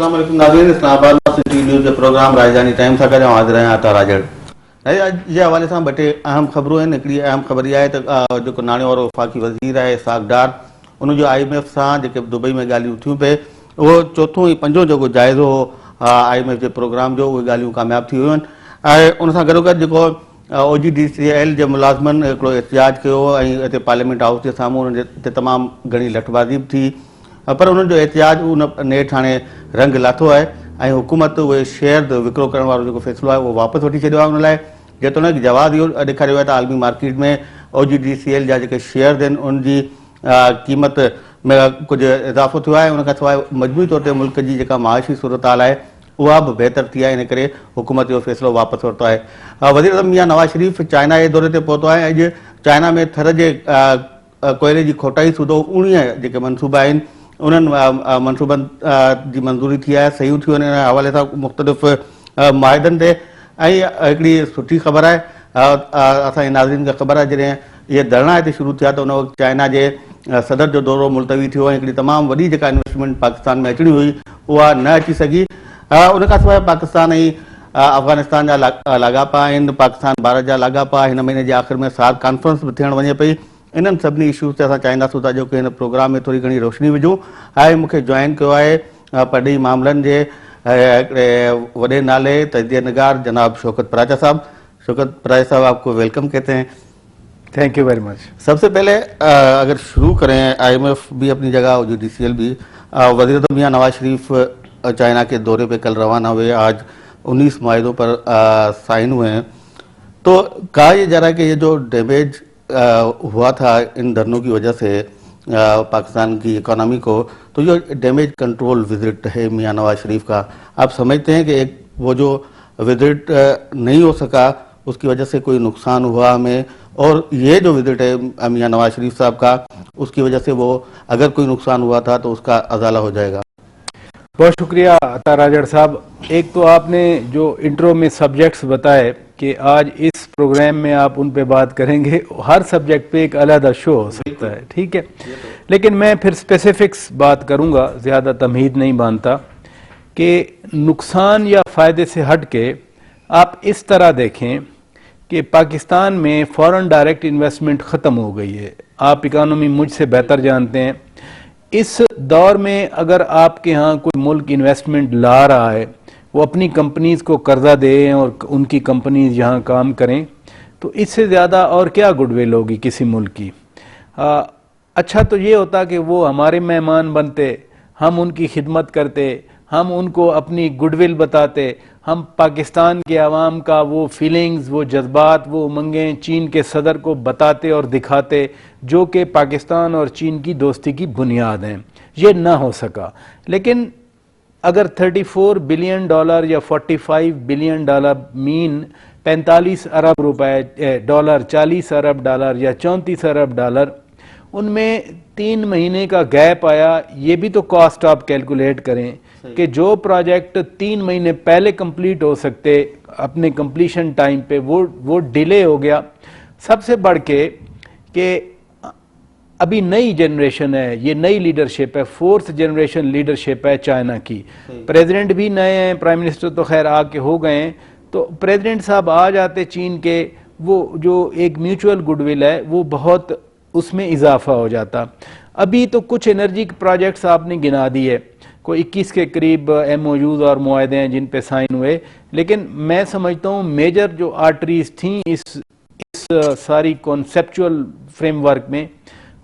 अस्सलाम वालेकुम नाज़रीन, इस्लामाबाद सिटी न्यूज़ के प्रोग्राम राजधानी टाइम सां गॾु हाज़िर आहियां आता राजड़। जे हवाले सां ॿ टे अहम ख़बरूं आहिनि। हिकिड़ी अहम ख़बर इहा आहे त जेको नाणे वारो वफ़ाक़ी वज़ीर आहे इसहाक़ डार, उनजो IMF सां जेके दुबई में ॻाल्हियूं थियूं पए, उहो चोथों ऐं पंजों जेको जाइज़ो हो IMF जे प्रोग्राम जो, उहे ॻाल्हियूं कामयाब थी वियूं आहिनि। ऐं उन सां गॾोगॾु जेको OGDCL जे मुलाज़िमनि हिकिड़ो एहतिजाज कयो ऐं हिते पार्लियामेंट हाउस जे साम्हूं उन्हनि ते तमामु घणी लठबाज़ी बि थी, पर उन्हनि जो एहतिजाज उन नेठि हाणे रंग लाथो आहे ऐं हुकूमत उहे शेयर विकिरो करण वारो जेको फ़ैसिलो आहे उहो वापसि वठी छॾियो आहे। उन लाइ जेतोणीकि जवाबु इहो ॾेखारियो आहे त आलमी मार्केट में OGDCL जा जेके शेयर्स आहिनि उनजी क़ीमत में कुझु इज़ाफ़ो थियो आहे। उनखां सवाइ मजमूई तौर ते मुल्क जी जेका माशी सूरत हाल आहे उहा बि बहितर थी आहे, इन करे हुकूमत इहो फ़ैसिलो वापसि वरितो आहे। वज़ीर आज़म मियां नवाज़ शरीफ़ चाइना जे दौरे ते पहुतो आहे। अॼु चाइना में थर जे कोयले जी खोटाई सूधो 19 जेके मनसूबा आहिनि उन्हनि मनसूबनि जी मंज़ूरी थी आहे, सही थी वञे हवाले सां मुख़्तलिफ़ माहिदनि ते। ऐं हिकिड़ी सुठी ख़बर आहे, असांजे नाज़रीन खे ख़बर आहे जॾहिं इहे धरना हिते शुरू थिया त उन वक़्तु चाइना जे सदर जो दौरो मुलतवी थियो ऐं हिकिड़ी तमामु वॾी जेका इन्वेस्टमेंट पाकिस्तान में अचणी हुई उहा न अची सघी। उनखां सवाइ पाकिस्तान ऐं अफ़गानिस्तान जा लाॻापा आहिनि, पाकिस्तान भारत जा लाॻापा, हिन महीने जे आख़िर में सार्क कॉन्फ्रेंस बि थियण वञे पई। इन्हनि सभिनी इशूज़ ते असां चाहींदासीं त जोकी हिन प्रोग्राम में थोरी घणी रोशनी विझूं। ऐं मूंखे जॉइन कयो आहे परॾेही मामलनि जे हिकिड़े वॾे नाले तजदीद निगार जनाब शौकत पराचा साहब। शौकत पराचा साहब, आपको वेलकम कहते हैं। Thank you very much. सबसे पहले अगर शुरू करें, IMF भी अपनी जगह, OGDCL भी, वज़ीर आज़म मियां नवाज शरीफ चाइना के दौरे पे कल रवाना हुए, आज 19 माहिदों पर साइन हुए हैं। तो कहा यह जा रहा है कि ये जो डैमेज हुआ था इन धरनों की वजह से पाकिस्तान की इकोनॉमी को, तो ये डैमेज कंट्रोल विजिट है मियां नवाज शरीफ का। आप समझते हैं कि एक वो जो विजिट नहीं हो सका उसकी वजह से कोई नुकसान हुआ हमें, और ये जो विजिट है मियां नवाज शरीफ साहब का, उसकी वजह से वो अगर कोई नुकसान हुआ था तो उसका अजाला हो जाएगा? बहुत शुक्रिया अता राजड़ साहब। एक तो आपने जो इंट्रो में सब्जेक्ट्स बताए कि आज इस प्रोग्राम में आप उन पे बात करेंगे, हर सब्जेक्ट पे एक अलग शो हो सकता है, ठीक है। लेकिन मैं फिर स्पेसिफिक्स बात करूंगा, ज़्यादा तमहीद नहीं बांधता कि नुकसान या फ़ायदे से हट के आप इस तरह देखें कि पाकिस्तान में फॉरेन डायरेक्ट इन्वेस्टमेंट ख़त्म हो गई है। आप इकानमी मुझसे बेहतर जानते हैं। इस दौर में अगर आपके यहाँ कोई मुल्क इन्वेस्टमेंट ला रहा है, वो अपनी कंपनीज़ को कर्जा दें और उनकी कंपनीज यहाँ काम करें, तो इससे ज़्यादा और क्या गुडविल होगी किसी मुल्क की। अच्छा तो ये होता कि वो हमारे मेहमान बनते, हम उनकी खिदमत करते, हम उनको अपनी गुडविल बताते, हम पाकिस्तान के अवाम का वो फीलिंग्स, वो जज्बात, वो उमंगें चीन के सदर को बताते और दिखाते, जो कि पाकिस्तान और चीन की दोस्ती की बुनियाद हैं। ये ना हो सका। लेकिन अगर $34 बिलियन या $45 बिलियन मीन 45 अरब रुपए डॉलर, 40 अरब डॉलर या 34 अरब डॉलर, उनमें 3 महीने का गैप आया। ये भी तो कॉस्ट आप कैलकुलेट करें कि जो प्रोजेक्ट 3 महीने पहले कंप्लीट हो सकते अपने कंप्लीशन टाइम पे, वो डिले हो गया। सबसे बढ़ के कि अभी नई जनरेशन है, ये नई लीडरशिप है, 4th जनरेशन लीडरशिप है चाइना की। प्रेसिडेंट भी नए हैं, प्राइम मिनिस्टर तो खैर आके हो गए हैं। तो प्रेसिडेंट साहब आ जाते चीन के, वो जो एक म्यूचुअल गुडविल है वो बहुत उसमें इजाफा हो जाता। अभी तो कुछ एनर्जी के प्रोजेक्ट्स आपने गिना दिए, कोई 21 के करीब MOUs और मुआहदे हैं जिन पे साइन हुए। लेकिन मैं समझता हूँ मेजर जो आर्टरीज थी इस सारी कॉन्सेप्चुअल फ्रेमवर्क में,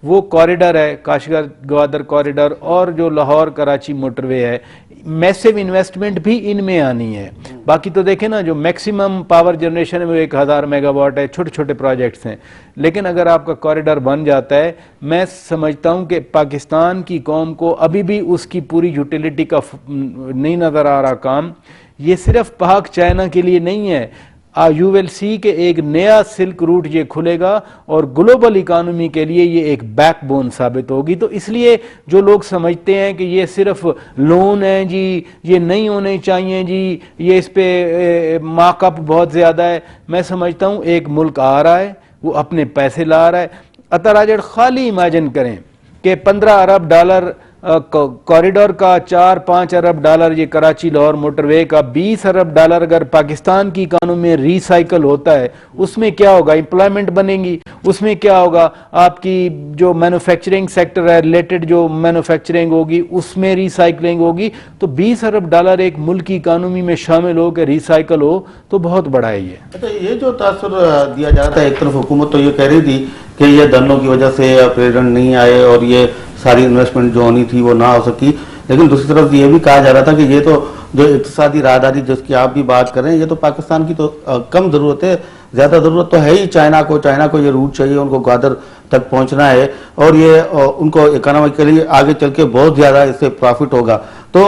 वो कॉरिडोर है, काशगर ग्वादर कॉरिडोर, और जो लाहौर कराची मोटरवे है। मैसिव इन्वेस्टमेंट भी इनमें आनी है। बाकी तो देखें ना, जो मैक्सिमम पावर जनरेशन है वो 1000 मेगावाट है, छोटे छोटे प्रोजेक्ट्स हैं। लेकिन अगर आपका कॉरिडोर बन जाता है, मैं समझता हूं कि पाकिस्तान की कौम को अभी भी उसकी पूरी यूटिलिटी का नहीं नज़र आ रहा काम। ये सिर्फ पाक चाइना के लिए नहीं है, यू विल सी कि एक नया सिल्क रूट ये खुलेगा और ग्लोबल इकानमी के लिए ये एक बैकबोन साबित होगी। तो इसलिए जो लोग समझते हैं कि ये सिर्फ लोन है जी, ये नहीं होने चाहिए जी, ये इस पे मार्कअप बहुत ज़्यादा है, मैं समझता हूँ एक मुल्क आ रहा है, वो अपने पैसे ला रहा है। अता राजड़ खाली इमेजिन करें कि 15 अरब डॉलर कॉरिडोर का 4-5 अरब डॉलर, ये कराची लाहौर मोटरवे का 20 अरब डॉलर अगर पाकिस्तान की इकोनॉमी में रिसाइकल होता है, उसमें क्या होगा? एम्प्लॉयमेंट बनेगी, उसमें क्या होगा? आपकी जो मैन्युफैक्चरिंग सेक्टर है, रिलेटेड जो मैन्युफैक्चरिंग होगी उसमें रिसाइकलिंग होगी। तो 20 अरब डॉलर एक मुल्क की इकोनॉमी में शामिल हो के रिसाइकल हो तो बहुत बड़ा है ये। अच्छा, ये जो तासुर दिया जा रहा है, एक तरफ हुकूमत तो ये कह रही थी कि ये धरनों की वजह से प्रेसिडेंट नहीं आए और ये सारी इन्वेस्टमेंट जो होनी थी वो ना हो सकी, लेकिन दूसरी तरफ ये भी कहा जा रहा था कि ये तो जो इक्तिसादी राहदारी जिसकी आप भी बात कर रहे हैं, ये तो पाकिस्तान की तो कम ज़रूरत है, ज़्यादा ज़रूरत तो है ही चाइना को ये रूट चाहिए, उनको ग्वादर तक पहुंचना है और ये उनको इकोनॉमिकली आगे चल के बहुत ज़्यादा इससे प्रॉफिट होगा। तो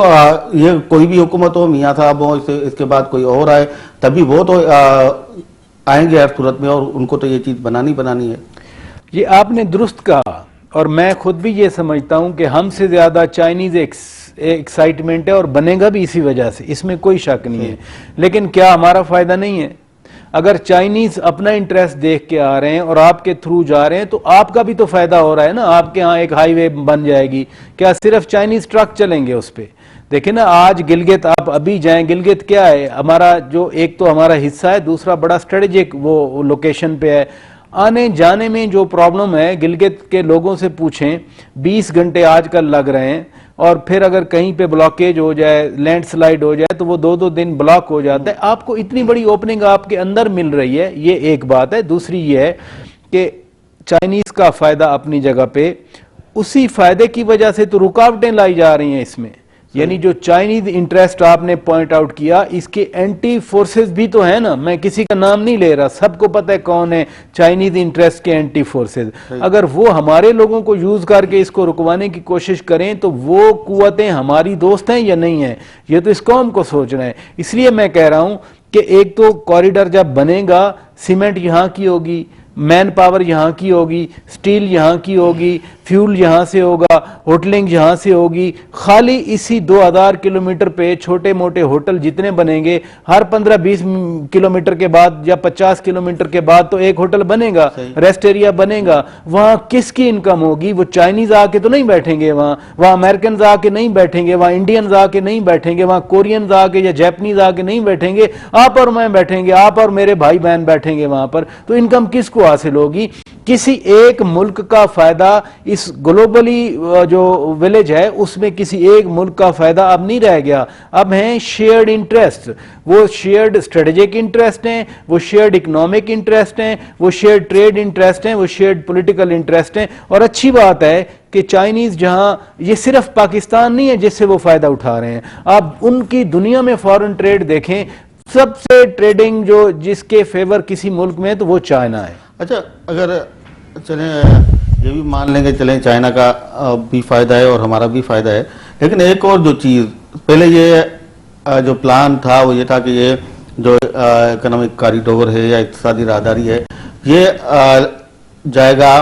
ये कोई भी हुकूमत हो, मियाँ साहब हो, इसके बाद कोई और आए, तभी वो तो आएंगे हर सूरत में और उनको तो ये चीज़ बनानी है। ये आपने दुरुस्त कहा और मैं खुद भी ये समझता हूं कि हमसे ज़्यादा चाइनीज़ एक्साइटमेंट है और बनेगा भी इसी वजह से, इसमें कोई शक नहीं है। लेकिन क्या हमारा फ़ायदा नहीं है? अगर चाइनीज़ अपना इंटरेस्ट देख के आ रहे हैं और आपके थ्रू जा रहे हैं तो आपका भी तो फ़ायदा हो रहा है ना। आपके यहाँ एक हाईवे बन जाएगी, क्या सिर्फ चाइनीज़ ट्रक चलेंगे उस पर? देखिए ना, आज गिलगित आप अभी जाएं, गिलगित क्या है हमारा, जो एक तो हमारा हिस्सा है, दूसरा बड़ा स्ट्रेटेजिक वो लोकेशन पे है। आने जाने में जो प्रॉब्लम है, गिलगित के लोगों से पूछें, 20 घंटे आजकल लग रहे हैं और फिर अगर कहीं पे ब्लॉकेज हो जाए, लैंडस्लाइड हो जाए तो वो 2-2 दिन ब्लॉक हो जाता है। आपको इतनी बड़ी ओपनिंग आपके अंदर मिल रही है, ये एक बात है। दूसरी ये है कि चाइनीज का फायदा अपनी जगह पे, उसी फायदे की वजह से तो रुकावटें लाई जा रही हैं इसमें। यानी जो चाइनीज इंटरेस्ट आपने पॉइंट आउट किया, इसके एंटी फोर्सेस भी तो है ना। मैं किसी का नाम नहीं ले रहा, सबको पता है कौन है चाइनीज इंटरेस्ट के एंटी फोर्सेस। अगर वो हमारे लोगों को यूज करके इसको रुकवाने की कोशिश करें तो वो कुव्वतें हमारी दोस्त हैं या नहीं है, ये तो इस कौम को सोचना है। इसलिए मैं कह रहा हूं कि एक तो कॉरिडोर जब बनेगा, सीमेंट यहां की होगी, मैन पावर यहाँ की होगी, स्टील यहाँ की होगी, फ्यूल यहाँ से होगा, होटलिंग यहाँ से होगी। खाली इसी 2000 किलोमीटर पे छोटे मोटे होटल जितने बनेंगे, हर 15-20 किलोमीटर के बाद या 50 किलोमीटर के बाद तो एक होटल बनेगा, रेस्ट एरिया बनेगा। वहाँ किसकी इनकम होगी? वो चाइनीज आके तो नहीं बैठेंगे वहाँ अमेरिकन आके नहीं बैठेंगे, वहाँ इंडियंस आके नहीं बैठेंगे, वहाँ कोरियंस आके या जैपनीज आके नहीं बैठेंगे, आप और मैं बैठेंगे, आप और मेरे भाई बहन बैठेंगे वहां पर। तो इनकम किसको हासिल होगी? किसी एक मुल्क का फायदा, इस ग्लोबली जो विलेज है उसमें किसी एक मुल्क का फायदा अब नहीं रह गया। अब हैं शेयर्ड इंटरेस्ट, वो शेयर्ड स्ट्रेटेजिक इंटरेस्ट हैं, वो शेयर्ड इकोनॉमिक इंटरेस्ट हैं, वो शेयर्ड ट्रेड इंटरेस्ट हैं, वो शेयर्ड पॉलिटिकल इंटरेस्ट हैं। और अच्छी बात है कि चाइनीज जहां, ये सिर्फ पाकिस्तान नहीं है जिससे वो फायदा उठा रहे हैं, आप उनकी दुनिया में फॉरेन ट्रेड देखें, सबसे ट्रेडिंग जो जिसके फेवर किसी मुल्क में है तो वो चाइना है। अच्छा, अगर चलें ये भी मान लेंगे, चलें चाइना का भी फायदा है और हमारा भी फायदा है, लेकिन एक और जो चीज़, पहले ये जो प्लान था वो ये था कि ये जो इकोनॉमिक कॉरिडोर है या इक्तिसादी राहदारी है, ये जाएगा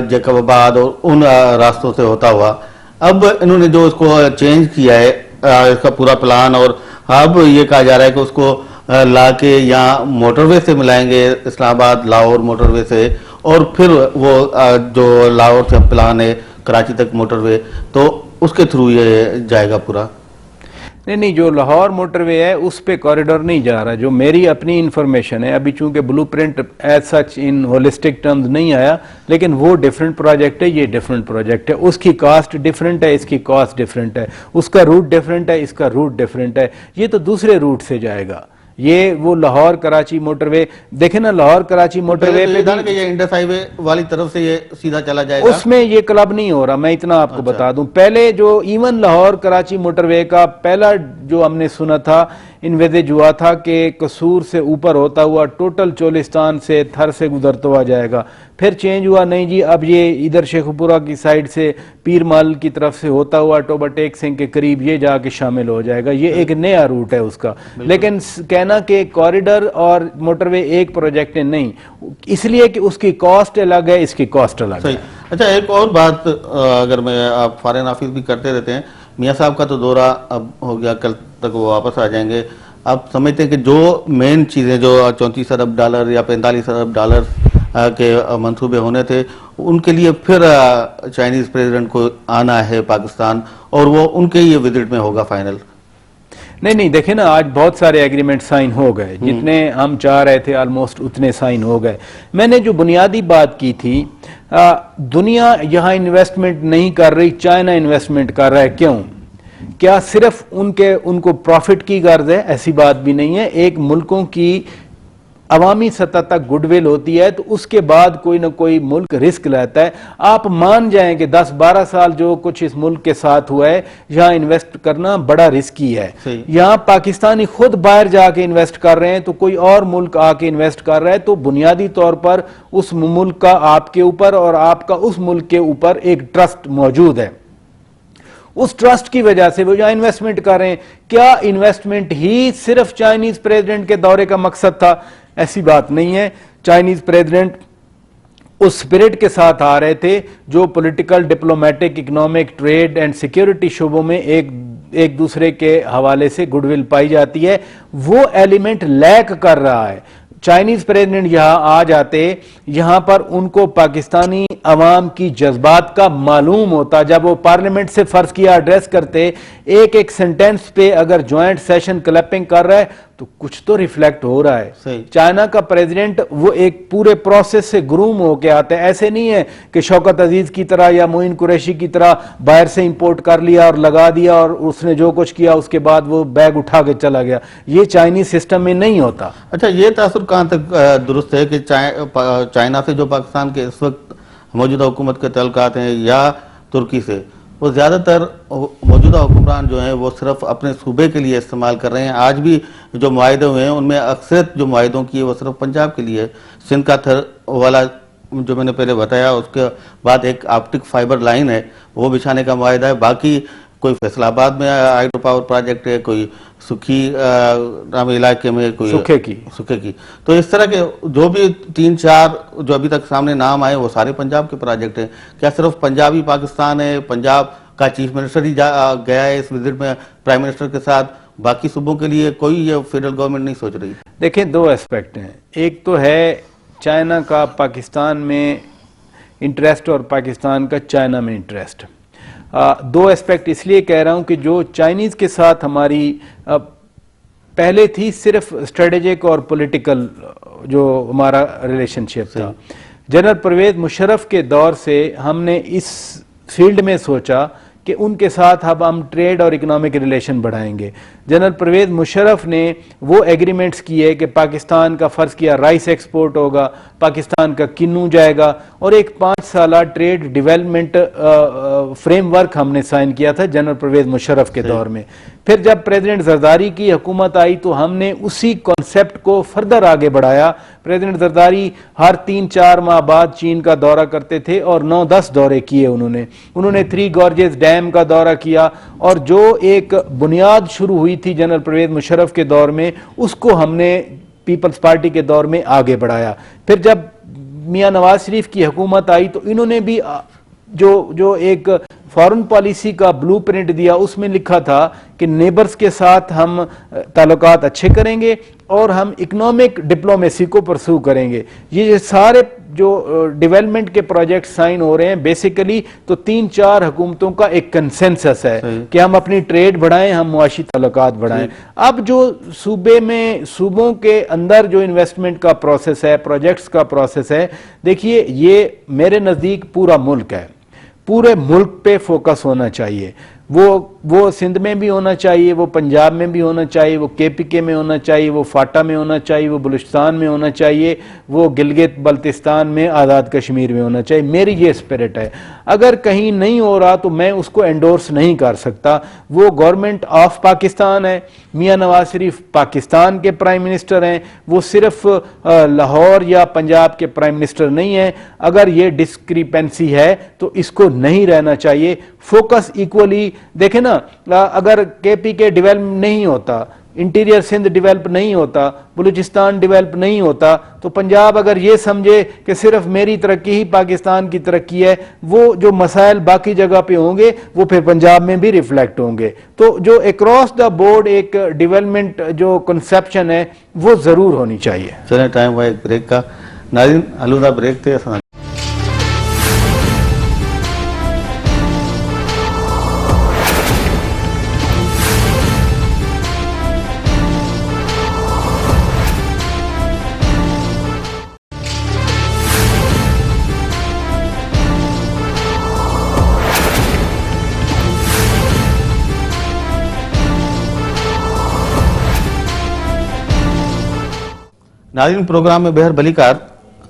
जैकबाबाद और उन रास्तों से होता हुआ। अब इन्होंने जो इसको चेंज किया है, इसका पूरा प्लान, और अब ये कहा जा रहा है कि उसको ला के यहाँ मोटरवे से मिलाएंगे, इस्लामाबाद लाहौर मोटरवे से, और फिर वो जो लाहौर से प्लान है कराची तक मोटरवे, तो उसके थ्रू ये जाएगा पूरा। नहीं, जो लाहौर मोटरवे है उस पे कॉरिडोर नहीं जा रहा। जो मेरी अपनी इंफॉर्मेशन है, अभी चूंकि ब्लूप्रिंट एज सच इन होलिस्टिक टर्म्स नहीं आया, लेकिन वो डिफरेंट प्रोजेक्ट है, ये डिफरेंट प्रोजेक्ट है। उसकी कॉस्ट डिफरेंट है, इसकी कॉस्ट डिफरेंट है, उसका रूट डिफरेंट है, इसका रूट डिफरेंट है। ये तो दूसरे रूट से जाएगा। ये वो लाहौर कराची मोटरवे देखे ना, लाहौर कराची मोटरवे पे ये इंडस हाईवे वाली तरफ से ये सीधा चला जाएगा, उसमें ये क्लब नहीं हो रहा। मैं इतना आपको बता दूं, पहले जो इवन लाहौर कराची मोटरवे का पहला जो हमने सुना था, इन्वेजेज हुआ था कि कसूर से ऊपर होता हुआ टोटल चोलिस्तान से थर से गुजरता हुआ जाएगा। फिर चेंज हुआ, नहीं जी अब ये इधर शेखपुरा की साइड से पीरमल की तरफ से होता हुआ टोबा टेक सिंह के करीब ये जाके शामिल हो जाएगा। ये एक नया रूट है उसका। लेकिन कहना कि कॉरिडोर और मोटरवे एक प्रोजेक्ट है, नहीं, इसलिए कि उसकी कॉस्ट अलग है, इसकी कॉस्ट अलग है। अच्छा, एक और बात, अगर मैं, आप फारे नाफिज भी करते रहते हैं, मियाँ साहब का तो दौरा अब हो गया, कल तक वो वापस आ जाएंगे। आप समझते हैं कि जो मेन चीज़ें जो 34 अरब डॉलर या 45 अरब डॉलर के मंसूबे होने थे, ان کے لیے پھر چائنیز پریزیڈنٹ کو آنا ہے پاکستان اور وہ ان کے یہ وزٹ میں ہوگا فائنل؟ نہیں دیکھیں نا، آج بہت سارے ایگریمنٹ سائن ہو گئے، جتنے ہم چاہ رہے تھے آلموسٹ اتنے سائن ہو گئے۔ میں نے جو بنیادی بات کی تھی، دنیا یہاں انویسٹمنٹ نہیں کر رہی، چائنا انویسٹمنٹ کر رہا ہے، کیوں؟ کیا صرف ان کو پروفٹ کی غرض ہے؟ ایسی بات بھی نہیں ہے۔ ایک ملکوں کی عوامی سطح تک گڈ ول ہوتی ہے تو اس کے بعد کوئی نہ کوئی ملک رسک لیتا ہے۔ آپ مان جائیں کہ 10-12 سال جو کچھ اس ملک کے ساتھ ہوا ہے، یہاں انویسٹ کرنا بڑا رسکی ہے۔ یہاں پاکستانی خود باہر جا کے انویسٹ کر رہے ہیں تو کوئی اور ملک آ کے انویسٹ کر رہا ہے، تو بنیادی طور پر اس ملک کا آپ کے اوپر اور آپ کا اس ملک کے اوپر ایک ٹرسٹ موجود ہے۔ اس ٹرسٹ کی وجہ سے وہ یہاں انویسٹمنٹ کر رہے ہیں۔ کیا انویسٹمنٹ ہی صرف چائنیز پریزیڈنٹ کے دورے کا مقصد تھا؟ ایسی بات نہیں ہے۔ چائنیز پریزیڈنٹ اس سپرٹ کے ساتھ آ رہے تھے جو political, diplomatic, economic, trade and security شعبوں میں ایک دوسرے کے حوالے سے گڈ ول پائی جاتی ہے، وہ ایلیمنٹ لیک کر رہا ہے۔ چائنیز پریزیڈنٹ یہاں آ جاتے، یہاں پر ان کو پاکستانی عوام کی جذبات کا معلوم ہوتا۔ جب وہ پارلیمنٹ سے فرض کیا ایڈریس کرتے، ایک سینٹنس پہ اگر جوائنٹ سیشن کلپنگ کر رہا ہے تو کچھ تو ریفلیکٹ ہو رہا ہے۔ چائنا کا پریزیڈنٹ وہ ایک پورے پروسیس سے گروم ہو کے آتا ہے۔ ایسے نہیں ہے کہ شوکت عزیز کی طرح یا معین قریشی کی طرح باہر سے امپورٹ کر لیا اور لگا دیا اور اس نے جو کچھ کیا اس کے بعد وہ بیگ اٹھا کے چلا گیا۔ یہ چائنیز سسٹم میں نہیں ہوتا۔ اچھا، یہ تاثر کہاں تک درست ہے کہ چائنا سے جو پاکستان کے اس وقت موجودہ حکومت کے تعلقات ہیں یا ترکی سے، وہ زیادہ تر موجودہ حکمران جو ہیں وہ صرف اپنے صوبے کے لیے استعمال کر رہے ہیں؟ آج بھی جو معاہدے ہوئے ہیں ان میں اکثریت جو معاہدوں کی ہے وہ صرف پنجاب کے لیے ہے۔ سندھ کا تھر والا جو میں نے پہلے بتایا، اس کے بعد ایک آپٹک فائبر لائن ہے وہ بچھانے کا معاہدہ ہے، باقی کوئی فیصل آباد میں ہائیڈرو پاور پروجیکٹ ہے، کوئی سکھی نام علاقے میں کوئی سکھے کی۔ تو اس طرح کے جو بھی 3-4 جو ابھی تک سامنے نام آئے وہ سارے پنجاب کے پروجیکٹ ہیں۔ کیا صرف پنجاب ہی پاکستان ہے؟ پنجاب کا چیف منسٹر ہی گیا ہے اس وزٹ میں پرائم منسٹر کے ساتھ، باقی صوبوں کے لیے کوئی یہ فیڈرل گورنمنٹ نہیں سوچ رہی؟ دیکھیں، 2 اسپیکٹ ہیں۔ ایک تو ہے چائنا کا پاکستان میں انٹرسٹ اور پاکستان کا چائنا میں انٹرسٹ۔ 2 اسپیکٹ اس لیے کہہ رہا ہوں کہ جو چائنیز کے ساتھ ہماری پہلے تھی صرف اسٹریٹجک اور پولیٹیکل جو ہمارا ریلیشن شپ تھا، جنرل پرویز مشرف کے دور سے ہم نے اس فیلڈ میں سوچا کہ ان کے ساتھ اب ہم ٹریڈ اور اکنامک ریلیشن بڑھائیں گے۔ جنرل پرویز مشرف نے وہ ایگریمنٹس کیے کہ پاکستان کا فرض کیا رائس ایکسپورٹ ہوگا، پاکستان کا کنو جائے گا، اور ایک 5 سالہ ٹریڈ ڈیولپمنٹ فریم ورک ہم نے سائن کیا تھا جنرل پرویز مشرف کے دور میں۔ پھر جب پریزیڈنٹ زرداری کی حکومت آئی تو ہم نے اسی کانسیپٹ کو فردر آگے بڑھایا۔ پریزیڈنٹ زرداری ہر 3-4 ماہ بعد چین کا دورہ کرتے تھے اور 9-10 دورے کیے انہوں نے 3 گارجز ڈیم کا دورہ کیا، اور جو ایک بنیاد شروع ہوئی تھی جنرل پرویز مشرف کے دور میں اس کو ہم نے پیپلز پارٹی کے دور میں آگے بڑھایا۔ پھر جب میاں نواز شریف کی حکومت آئی تو انہوں نے بھی جو ایک فارن پالیسی کا بلو پرنٹ دیا، اس میں لکھا تھا کہ نیبرز کے ساتھ ہم تعلقات اچھے کریں گے اور ہم اکنامک ڈپلومیسی کو پرسو کریں گے۔ یہ سارے جو ڈیولپمنٹ کے پروجیکٹ سائن ہو رہے ہیں بیسیکلی تو 3-4 حکومتوں کا ایک کنسنسس ہے کہ ہم اپنی ٹریڈ بڑھائیں، ہم معاشی تعلقات بڑھائیں۔ اب جو صوبوں کے اندر جو انویسٹمنٹ کا پروسیس ہے، پروجیکٹس کا پروسیس ہے، دیکھیے یہ میرے نزدیک پورا ملک ہے، پورے ملک پہ فوکس ہونا چاہیے۔ وہ سندھ میں بھی ہونا چاہیے، وہ پنجاب میں بھی ہونا چاہیے، وہ KPK میں ہونا چاہیے، وہ فاٹا میں ہونا چاہیے، وہ بلوچستان میں ہونا چاہیے، وہ گلگت بلتستان میں آزاد کشمیر میں ہونا چاہیے۔ میری یہ اسپرٹ ہے۔ اگر کہیں نہیں ہو رہا تو میں اس کو انڈورس نہیں کر سکتا۔ وہ گورنمنٹ آف پاکستان ہے، میاں نواز شریف پاکستان کے پرائم منسٹر ہیں، وہ صرف لاہور یا پنجاب کے پرائم منسٹر نہیں ہیں۔ اگر یہ ڈسکریپنسی ہے تو اس کو نہیں رہنا چاہیے۔ فوکس ایکولی دیکھیں نا، اگر KPK ڈیولپ نہیں ہوتا، انٹیریئر سندھ ڈیولپ نہیں ہوتا، بلوچستان ڈیولپ نہیں ہوتا، تو پنجاب اگر یہ سمجھے کہ صرف میری ترقی ہی پاکستان کی ترقی ہے، وہ جو مسائل باقی جگہ پہ ہوں گے وہ پھر پنجاب میں بھی ریفلیکٹ ہوں گے۔ تو جو اکراس دا بورڈ ایک ڈیولپمنٹ جو کنسپشن ہے وہ ضرور ہونی چاہیے۔ چلیں ٹائم ہوا ایک بریک کا۔ ناظرین، علودہ بریک تھے۔ नाज़रीन, प्रोग्राम में बेहर भलीकार।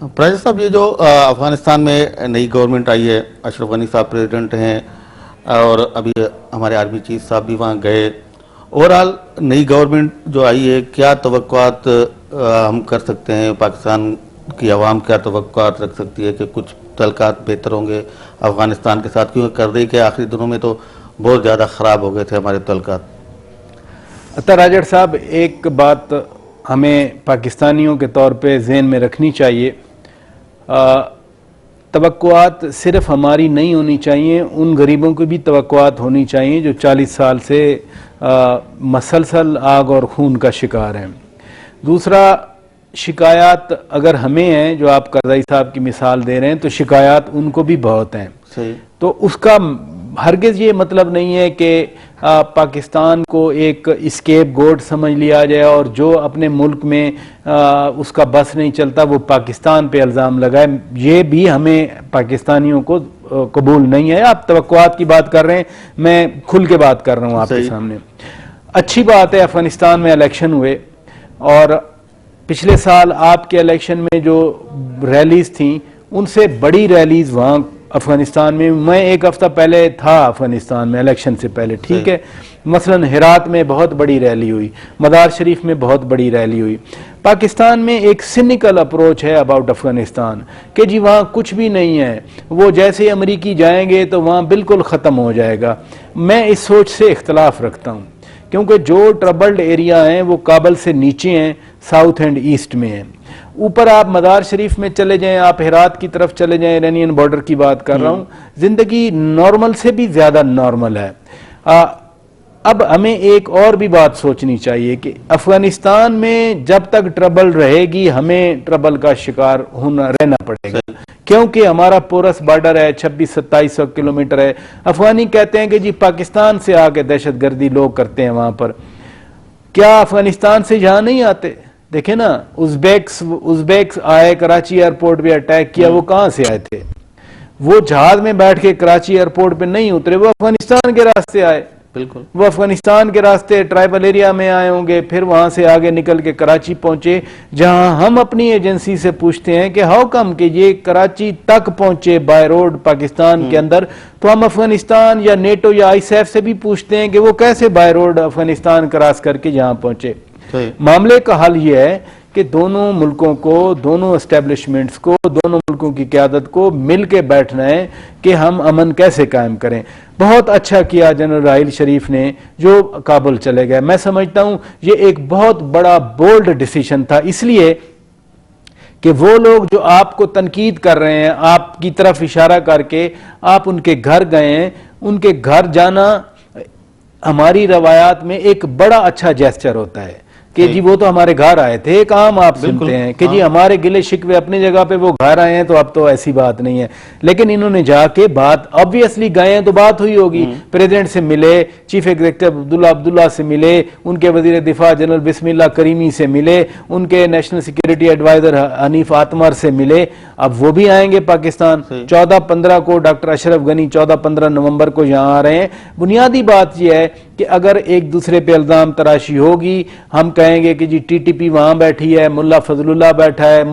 प्रजा साहब, ये जो अफगानिस्तान में नई गवर्नमेंट आई है, अशरफ गनी साहब प्रेसिडेंट हैं और अभी हमारे आर्मी चीफ साहब भी वहाँ गए। ओवरऑल नई गवर्नमेंट जो आई है, क्या तवक्कुआत हम कर सकते हैं? पाकिस्तान की आवाम क्या तवक्कुआत रख सकती है कि कुछ तल्कात बेहतर होंगे अफगानिस्तान के साथ? क्योंकि करने के आखिरी दिनों में तो बहुत ज़्यादा ख़राब हो गए थे हमारे तल्कात। अता राजड़ साहब, एक बात हमें पाकिस्तानियों के तौर पे ज़हन में रखनी चाहिए, तवक्कुआत सिर्फ हमारी नहीं होनी चाहिए, उन गरीबों की भी तवक्कुआत होनी चाहिए जो 40 साल से मसलसल आग और खून का शिकार हैं। दूसरा, शिकायत अगर हमें हैं, जो आप करज़ई साहब की मिसाल दे रहे हैं, तो शिकायत उनको भी बहुत हैं। सही। तो उसका हरगिज़ ये मतलब नहीं है कि पाकिस्तान को एक स्केप गोट समझ लिया जाए और जो अपने मुल्क में उसका बस नहीं चलता वो पाकिस्तान पे इल्ज़ाम लगाए। ये भी हमें पाकिस्तानियों को कबूल नहीं है। आप तवक्कुआत की बात कर रहे हैं, मैं खुल के बात कर रहा हूँ आपके सामने। अच्छी बात है, अफगानिस्तान में इलेक्शन हुए और पिछले साल आपके इलेक्शन में जो रैलीज थी उनसे बड़ी रैलीज वहाँ अफगानिस्तान में, मैं एक हफ्ता पहले था अफगानिस्तान में इलेक्शन से पहले, ठीक है। मसलन हेरात में बहुत बड़ी रैली हुई, मदार शरीफ में बहुत बड़ी रैली हुई। पाकिस्तान में एक सिनिकल अप्रोच है अबाउट अफगानिस्तान कि जी वहाँ कुछ भी नहीं है, वो जैसे अमरीकी जाएंगे तो वहाँ बिल्कुल ख़त्म हो जाएगा। मैं इस सोच से इख्तलाफ रखता हूँ, क्योंकि जो ट्रबल्ड एरिया हैं वो काबल से नीचे हैं, साउथ एंड ईस्ट में हैं। ऊपर आप मदार शरीफ में चले जाएं, आप हेरात की तरफ चले जाएं, इरानियन बॉर्डर की बात कर रहा हूँ, जिंदगी नॉर्मल से भी ज्यादा नॉर्मल है। अब हमें एक और भी बात सोचनी चाहिए कि अफगानिस्तान में जब तक ट्रबल रहेगी हमें ट्रबल का शिकार होना रहना पड़ेगा, क्योंकि हमारा पोरस बॉर्डर है, 26-2700 किलोमीटर है। अफगानी कहते हैं कि जी पाकिस्तान से आके दहशतगर्दी लोग करते हैं वहां पर। क्या अफगानिस्तान से यहां नहीं आते? देखे ना, उज़्बेक्स आए, कराची एयरपोर्ट पे अटैक किया, वो कहां से आए थे? वो जहाज में बैठ के कराची एयरपोर्ट पे नहीं उतरे, वो अफगानिस्तान के रास्ते आए। बिल्कुल, वो अफगानिस्तान के रास्ते ट्राइबल एरिया में आए होंगे, फिर वहां से आगे निकल के कराची पहुंचे, जहां हम अपनी एजेंसी से पूछते हैं कि हाउ कम कि ये कराची तक पहुंचे बाय रोड पाकिस्तान के अंदर, तो हम अफगानिस्तान या नेटो या आईएसएफ से भी पूछते हैं कि वो कैसे बाय रोड अफगानिस्तान क्रॉस करके यहां पहुंचे। मामले का हल ये है कि दोनों मुल्कों को, दोनों एस्टेब्लिशमेंट्स को, दोनों मुल्कों की क़यादत को मिल के बैठना है कि हम अमन कैसे कायम करें। बहुत अच्छा किया जनरल राहिल शरीफ ने जो काबुल चले गए। मैं समझता हूं ये एक बहुत बड़ा बोल्ड डिसीजन था, इसलिए कि वो लोग जो आपको तनकीद कर रहे हैं, आपकी तरफ इशारा करके आप उनके घर गए हैं, उनके घर जाना हमारी रवायात में एक बड़ा अच्छा जेस्चर होता है कि जी वो तो हमारे घर आए थे। एक आम आप सुनते हैं कि जी हमारे गिले शिकवे अपनी जगह पे, वो घर आए हैं, तो अब तो ऐसी बात नहीं है। लेकिन इन्होंने जाके बात, ऑब्वियसली गए हैं तो बात हुई होगी, प्रेसिडेंट से मिले, चीफ एग्जीक्यूटिव अब्दुल्ला से मिले, उनके वजीर दिफा जनरल बिस्मिल्लाह करीमी से मिले, उनके नेशनल सिक्योरिटी एडवाइजर हनीफ आतमर से मिले। अब वो भी आएंगे पाकिस्तान। 14-15 को डॉक्टर अशरफ गनी 14-15 नवंबर को यहाँ आ रहे हैं। बुनियादी बात यह है कि अगर एक दूसरे पे इल्जाम तराशी होगी, हम कहेंगे कि जी टीटीपी वहां बैठी है, मुल्ला फजलुल्लाह बैठा है,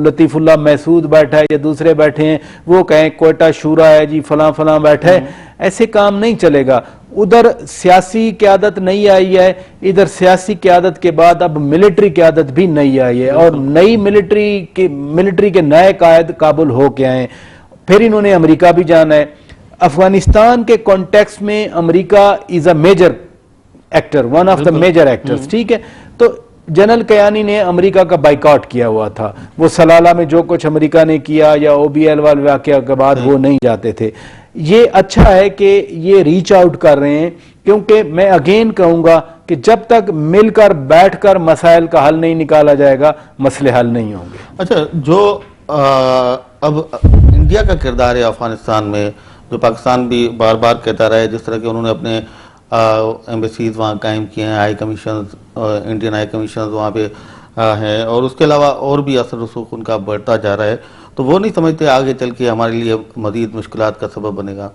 लतीफुल्लाह महसूद बैठा है या दूसरे बैठे हैं, वो कहें कोयटा शूरा है जी, फलां फलां बैठा है, ऐसे काम नहीं चलेगा। उधर सियासी क़यादत नहीं आई है, इधर सियासी क़यादत के बाद अब मिलिट्री क़यादत भी नहीं आई है, और नई मिलिट्री के नए कायद काबुल हो के आए। फिर इन्होंने अमेरिका भी जाना है। अफगानिस्तान के कॉन्टेक्स्ट में America is a major actor, one of the major actors, ठीक है। तो जनरल कयानी ने अमेरिका का बाइकआउट किया हुआ था, वो सलाला में जो कुछ अमेरिका ने किया या ओबीएल वाले वाकया के बाद वो नहीं जाते थे। ये अच्छा है कि ये रीच आउट कर रहे हैं, क्योंकि मैं अगेन कहूंगा कि जब तक मिलकर बैठकर मसाइल का हल नहीं निकाला जाएगा, मसले हल नहीं होंगे। अच्छा, जो अब इंडिया का किरदार है अफगानिस्तान में, जो पाकिस्तान भी बार बार कहता रहा है, जिस तरह के उन्होंने अपने एम्बेसीज वहाँ कायम किए हैं, high commission, Indian high commission वहाँ पे हैं, और उसके अलावा और भी असर रसूख उनका बढ़ता जा रहा है, तो वो नहीं समझते आगे चल के हमारे लिए मज़ीद मुश्किलात का सबब बनेगा?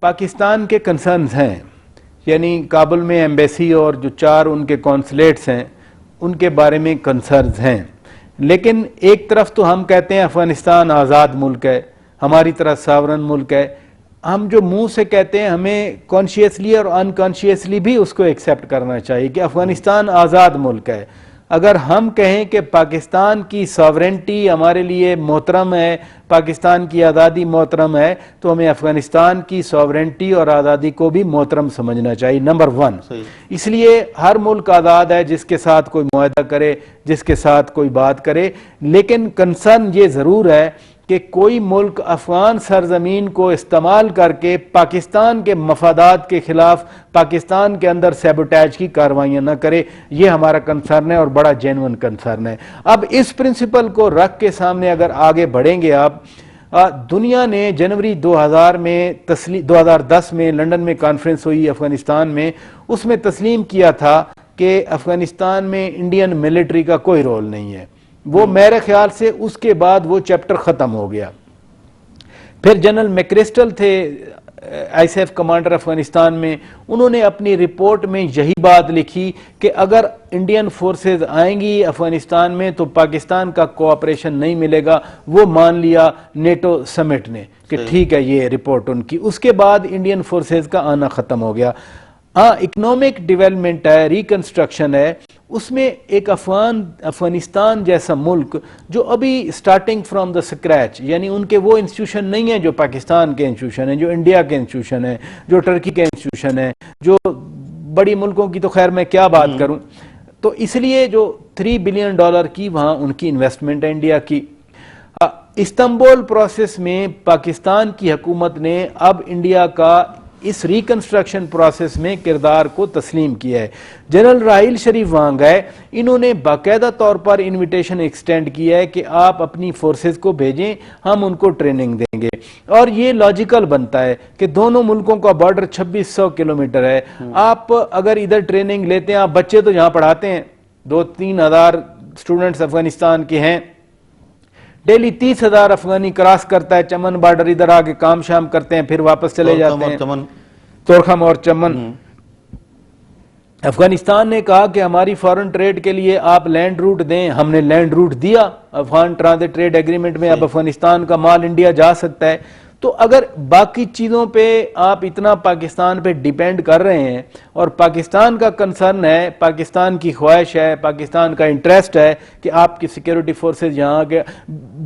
पाकिस्तान के कंसर्न्स हैं, यानी काबुल में एम्बेसी और जो 4 उनके कॉन्सुलेट्स हैं, ان کے بارے میں کنسرنز ہیں، لیکن ایک طرف تو ہم کہتے ہیں افغانستان آزاد ملک ہے، ہماری طرح ساورن ملک ہے، ہم جو منہ سے کہتے ہیں ہمیں کانشیسلی اور انکانشیسلی بھی اس کو ایکسیپٹ کرنا چاہیے کہ افغانستان آزاد ملک ہے۔ اگر ہم کہیں کہ پاکستان کی ساورنٹی ہمارے لیے محترم ہے، پاکستان کی آزادی محترم ہے، تو ہمیں افغانستان کی ساورنٹی اور آزادی کو بھی محترم سمجھنا چاہیے، نمبر ون۔ اس لیے ہر ملک آزاد ہے جس کے ساتھ کوئی معاہدہ کرے، جس کے ساتھ کوئی بات کرے، لیکن کنسرن یہ ضرور ہے کہ کوئی ملک افغان سرزمین کو استعمال کر کے پاکستان کے مفادات کے خلاف پاکستان کے اندر سیبوٹیج کی کاروائیاں نہ کرے، یہ ہمارا کنسرن ہے اور بڑا جینون کنسرن ہے۔ اب اس پرنسپل کو رکھ کے سامنے اگر آگے بڑھیں گے آپ، دنیا نے جنوری 2010 میں لندن میں کانفرنس ہوئی افغانستان میں، اس میں تسلیم کیا تھا کہ افغانستان میں انڈین ملٹری کا کوئی رول نہیں ہے۔ وہ میرے خیال سے اس کے بعد وہ چیپٹر ختم ہو گیا۔ پھر جنرل میکرسٹل تھے آئی سی ایف کمانڈر افغانستان میں، انہوں نے اپنی رپورٹ میں یہی بات لکھی کہ اگر انڈین فورسز آئیں گی افغانستان میں تو پاکستان کا کوآپریشن نہیں ملے گا۔ وہ مان لیا نیٹو سمٹ نے کہ ٹھیک ہے، یہ رپورٹ ان کی، اس کے بعد انڈین فورسز کا آنا ختم ہو گیا۔ ہاں، اکنامک ڈیولپمنٹ ہے، ریکنسٹرکشن ہے، اس میں ایک افغانستان جیسا ملک جو ابھی سٹارٹنگ فرام دا سکریچ، یعنی ان کے وہ انسٹیٹیوشن نہیں ہیں جو پاکستان کے انسٹیٹیوشن ہیں، جو انڈیا کے انسٹیٹیوشن ہیں، جو ٹرکی کے انسٹیٹیوشن ہیں، جو بڑی ملکوں کی تو خیر میں کیا بات کروں، تو اس لیے جو $3 بلین کی وہاں ان کی انویسٹمنٹ ہے انڈیا کی۔ استنبول پروسیس میں پاکستان کی حکومت نے اب انڈیا کا اس ریکنسٹرکشن پروسیس میں کردار کو تسلیم کیا ہے۔ جنرل راحیل شریف وہاں گئے، انہوں نے باقاعدہ طور پر انویٹیشن ایکسٹینڈ کیا ہے کہ آپ اپنی فورسز کو بھیجیں، ہم ان کو ٹریننگ دیں گے، اور یہ لاجیکل بنتا ہے کہ دونوں ملکوں کا بارڈر 2600 کلومیٹر ہے۔ آپ اگر ادھر ٹریننگ لیتے ہیں، آپ بچے تو یہاں پڑھاتے ہیں، 2-3 ہزار اسٹوڈنٹس افغانستان کے ہیں، ڈیلی 30,000 افغانی کراس کرتا ہے چمن بارڈر، ادھر آگے کام شام کرتے ہیں، پھر واپس چلے جاتے ہیں، تورخم اور چمن۔ افغانستان نے کہا کہ ہماری فارن ٹریڈ کے لیے آپ لینڈ روٹ دیں، ہم نے لینڈ روٹ دیا افغان ٹرانزٹ ٹریڈ ایگریمنٹ میں، اب افغانستان کا مال انڈیا جا سکتا ہے۔ تو اگر باقی چیزوں پہ آپ اتنا پاکستان پہ ڈیپینڈ کر رہے ہیں، اور پاکستان کا کنسرن ہے، پاکستان کی خواہش ہے، پاکستان کا انٹرسٹ ہے کہ آپ کی سیکیورٹی فورسز یہاں کے،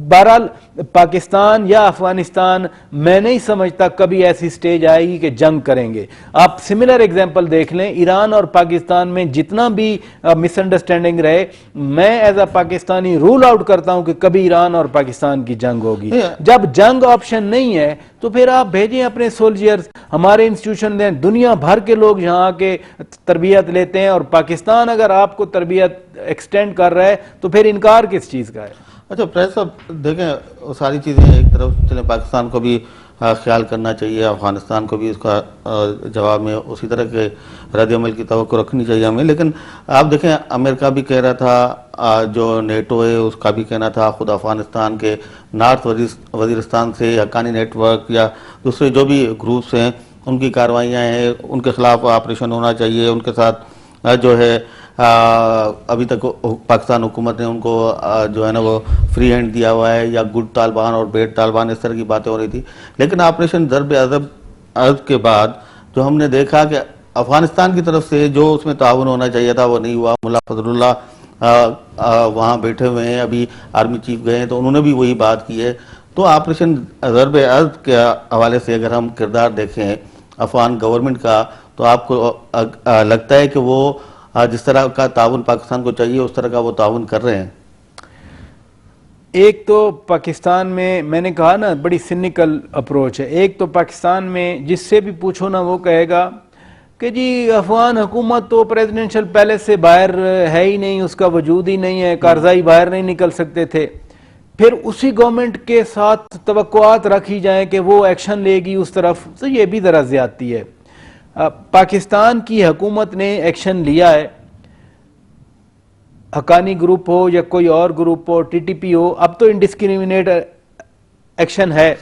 بہرحال پاکستان یا افغانستان، میں نہیں سمجھتا کبھی ایسی سٹیج آئے گی کہ جنگ کریں گے۔ آپ سملر ایگزامپل دیکھ لیں، ایران اور پاکستان میں جتنا بھی مس انڈرسٹینڈنگ رہے، میں as a Pakistani rule out کرتا ہوں کہ کبھی ایران اور پاکستان کی جنگ ہوگی۔ جب جنگ آپشن نہیں ہے تو پھر آپ بھیجیں اپنے سولجرز، ہمارے انسٹیٹیوشن دیں، دنیا بھر کے لوگ یہاں کے تربیت لیتے ہیں، اور پاکستان اگر آپ کو تربیت ایکسٹینڈ کر رہا ہے تو پھر انکار کس چیز کا ہے؟ اچھا پریس صاحب دیکھیں، ساری چیزیں ایک طرف چلیں، پاکستان کو بھی خیال کرنا چاہیے، افغانستان کو بھی اس کا جواب میں اسی طرح کے رد عمل کی توقع رکھنی چاہیے ہمیں، لیکن آپ دیکھیں امریکہ بھی کہہ رہا تھا، جو نیٹو ہے اس کا بھی کہنا تھا، خود افغانستان کے نارتھ وزیرستان سے حقانی نیٹ ورک یا دوسرے جو بھی گروپس ہیں ان کی کارروائیاں ہیں، ان کے خلاف آپریشن ہونا چاہیے، ان کے ساتھ جو ہے ابھی تک پاکستان حکومت نے ان کو جو ہے نا وہ فری ہینڈ دیا ہوا ہے، یا گڈ طالبان اور بیڈ طالبان، اس طرح کی باتیں ہو رہی تھی، لیکن آپریشن ضرب عضب کے بعد جو ہم نے دیکھا کہ افغانستان کی طرف سے جو اس میں تعاون ہونا چاہیے تھا وہ نہیں ہوا۔ ملا فضل اللہ وہاں بیٹھے ہوئے ہیں، ابھی آرمی چیف گئے ہیں تو انہوں نے بھی وہی بات کی ہے۔ تو آپریشن ضرب عضب کے حوالے سے اگر ہم کردار دیکھیں افغان گورنمنٹ کا، تو آپ کو لگتا ہے کہ وہ جس طرح کا تعاون پاکستان کو چاہیے اس طرح کا وہ تعاون کر رہے ہیں؟ ایک تو پاکستان میں نے کہا نا بڑی سینیکل اپروچ ہے۔ ایک تو پاکستان میں جس سے بھی پوچھو نا وہ کہے گا کہ جی افغان حکومت تو پریزیڈنشل پیلس سے باہر ہے ہی نہیں، اس کا وجود ہی نہیں ہے، کارزائی باہر نہیں نکل سکتے تھے۔ پھر اسی گورنمنٹ کے ساتھ توقعات رکھی جائیں کہ وہ ایکشن لے گی اس طرف، تو یہ بھی ذرا زیادتی ہے۔ پاکستان کی حکومت نے ایکشن لیا ہے، حقانی گروپ ہو یا کوئی اور گروپ ہو، ٹی ٹی پی ہو، اب تو انڈسکریمنیٹ ایکشن ہے،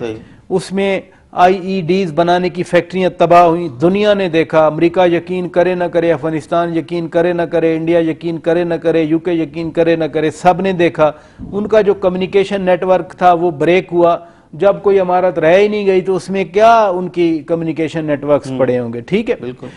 اس میں IEDs बनाने की फैक्ट्रियां तबाह हुई, दुनिया ने देखा, अमेरिका यकीन करे ना करे, अफगानिस्तान यकीन करे ना करे, इंडिया यकीन करे ना करे, यूके यकीन करे ना करे, सब ने देखा उनका जो कम्युनिकेशन नेटवर्क था वो ब्रेक हुआ। जब कोई इमारत रह ही नहीं गई तो उसमें क्या उनकी कम्युनिकेशन नेटवर्क्स पड़े होंगे, ठीक है। बिल्कुल।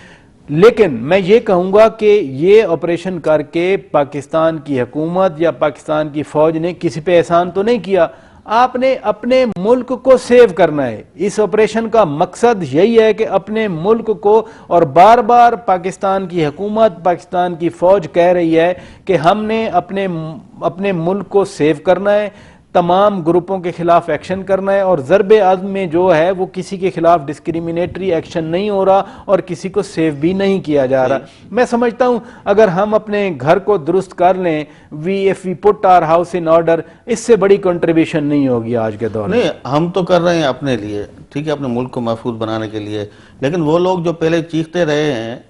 लेकिन मैं ये कहूँगा कि ये ऑपरेशन करके पाकिस्तान की हुकूमत या पाकिस्तान की फ़ौज ने किसी पे एहसान तो नहीं किया, आपने अपने मुल्क को सेव करना है। इस ऑपरेशन का मकसद यही है कि अपने मुल्क को, और बार बार पाकिस्तान की हुकूमत, पाकिस्तान की फ़ौज कह रही है कि हमने अपने मुल्क को सेव करना है, तमाम ग्रुपों के खिलाफ एक्शन करना है, और ज़रबे अज़्म में जो है वो किसी के खिलाफ डिस्क्रिमिनेटरी एक्शन नहीं हो रहा और किसी को सेव भी नहीं किया जा रहा। मैं समझता हूँ अगर हम अपने घर को दुरुस्त कर लें, if we put our house in order, इससे बड़ी कंट्रीब्यूशन नहीं होगी आज के दौर में। नहीं, हम तो कर रहे हैं अपने लिए, ठीक है, अपने मुल्क को महफूज बनाने के लिए, लेकिन वो लोग जो पहले चीखते रहे हैं,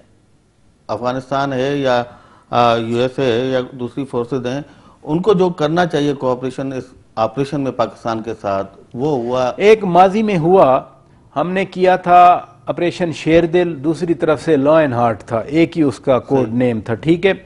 अफगानिस्तान है या USA है या दूसरी फोर्सेज हैं, उनको जो करना चाहिए कोऑपरेशन इस ऑपरेशन में पाकिस्तान के साथ, वो हुआ। एक माजी में हुआ, हमने किया था ऑपरेशन शेरदिल, दूसरी तरफ से लॉ एंड हार्ट था, एक ही उसका कोड नेम था, ठीक है।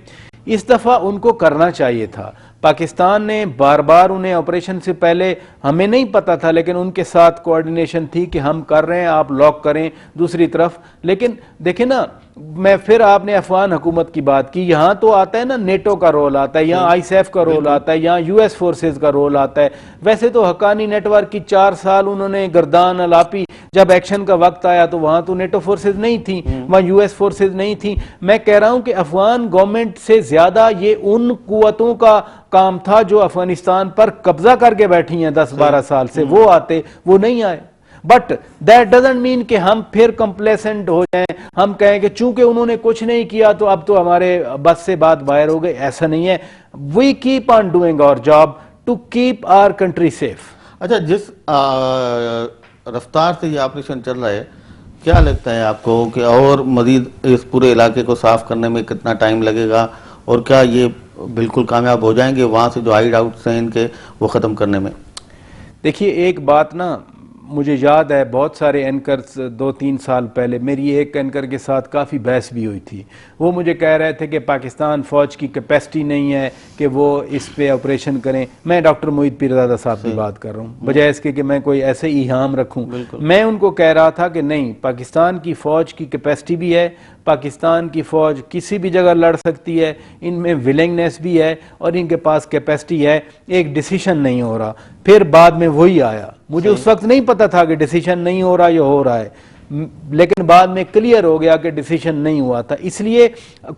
इस दफा उनको करना चाहिए था। पाकिस्तान ने बार बार उन्हें ऑपरेशन से पहले, हमें नहीं पता था लेकिन उनके साथ कोऑर्डिनेशन थी कि हम कर रहे हैं, आप लॉक करें दूसरी तरफ। लेकिन देखें ना, मैं फिर आपने अफगान हुकूमत की बात की, यहाँ तो आता है ना नेटो का रोल आता है, यहाँ ISAF का रोल आता है, यहाँ US फोर्सेज का रोल आता है। वैसे तो हक्कानी नेटवर्क की 4 साल उन्होंने गर्दान अलापी, जब एक्शन का वक्त आया तो वहाँ तो नेटो फोर्सेज नहीं थी, वहाँ US फोर्सेज नहीं थी। मैं कह रहा हूँ कि अफगान गवर्नमेंट से ज्यादा ये उन कुव्वतों का काम था जो अफगानिस्तान पर कब्जा करके बैठी हैं 10-12 साल से, वो आते, वो नहीं आए। बट दैट डजंट मीन कि हम फिर कंप्लेसेंट हो जाएं, हम कहें कि चूंकि उन्होंने कुछ नहीं किया तो अब तो हमारे बस से बात बाहर हो गई, ऐसा नहीं है। We keep on doing our job to keep our country safe. अच्छा, जिस रफ्तार से ये ऑपरेशन चल रहा है, क्या लगता है आपको कि और मजीद इस पूरे इलाके को साफ करने में कितना टाइम लगेगा, और क्या ये बिल्कुल कामयाब हो जाएंगे वहाँ से जो हाइड आउट्स हैं इनके, वो ख़त्म करने में? देखिए, एक बात ना मुझे याद है, बहुत सारे एंकर्स 2-3 साल पहले मेरी एक एंकर के साथ काफ़ी बहस भी हुई थी। वो मुझे कह रहे थे कि पाकिस्तान फ़ौज की कैपेसिटी नहीं है कि वो इस पे ऑपरेशन करें। मैं डॉक्टर मोहित पीरज़ादा साहब की बात कर रहा हूँ, बजाय इसके कि मैं कोई ऐसे इहाम रखूँ। मैं उनको कह रहा था कि नहीं, पाकिस्तान की फ़ौज की कैपेसिटी भी है, पाकिस्तान की फ़ौज किसी भी जगह लड़ सकती है, इनमें विलिंगनेस भी है और इनके पास कैपेसिटी है। एक डिसीजन नहीं हो रहा, फिर बाद में वही आया। मुझे उस वक्त नहीं पता था कि डिसीजन नहीं हो रहा, ये हो रहा है, लेकिन बाद में क्लियर हो गया कि डिसीजन नहीं हुआ था। इसलिए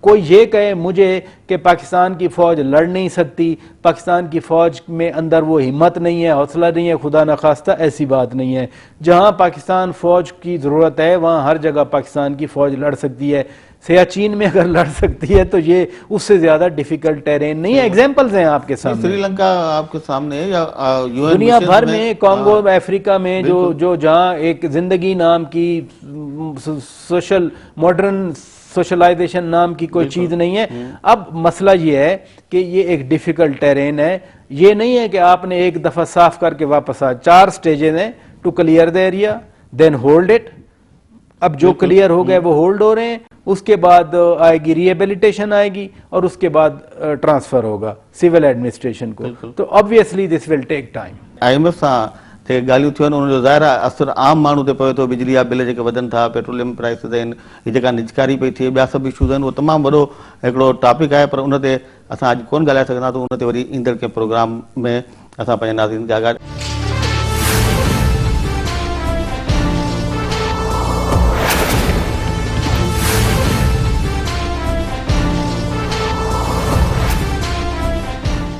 कोई ये कहे मुझे कि पाकिस्तान की फ़ौज लड़ नहीं सकती, पाकिस्तान की फ़ौज में अंदर वो हिम्मत नहीं है, हौसला नहीं है, खुदा न खास्ता, ऐसी बात नहीं है। जहाँ पाकिस्तान फ़ौज की ज़रूरत है वहाँ हर जगह पाकिस्तान की फ़ौज लड़ सकती है। सियाचिन में अगर लड़ सकती है तो ये उससे ज़्यादा डिफ़िकल्ट टेरेन नहीं है। एग्जाम्पल्स हैं आपके सामने, श्रीलंका आपके सामने है, या दुनिया भर में, कांगो अफ्रीका में, जो जहाँ एक ज़िंदगी नाम की सोशल मॉडर्न सोशलाइजेशन नाम की कोई चीज़ नहीं है। अब मसला ये है कि ये एक डिफ़िकल्ट टेरेन है। ये नहीं है कि आपने एक दफ़ा साफ करके वापस आ, 4 स्टेजेस हैं to clear the area, then hold it. अब जो क्लियर हो गए वो होल्ड हो रहे हैं, उसके बाद आएगी रिहेबिलिटेशन आएगी और उसके बाद ट्रांसफर होगा सिविल एडमिनिस्ट्रेशन को। तो obviously this will take time. IMF सां ते ॻाल्हियूं थियूं आहिनि, उनजो ज़ाहिर आहे असरु आम माण्हू ते पवे थो। बिजली जा बिल जेके वधनि था, पेट्रोलियम प्राइसिस आहिनि, हीअ जेका निजकारी पई थिए, ॿिया सभु इशूज़ आहिनि, उहो तमामु वॾो हिकिड़ो टॉपिक आहे, पर उन ते असां अॼु कोन ॻाल्हाए सघंदासीं। उन ते वरी ईंदड़ के प्रोग्राम में असां पंहिंजे नाज़रीन खे आगाह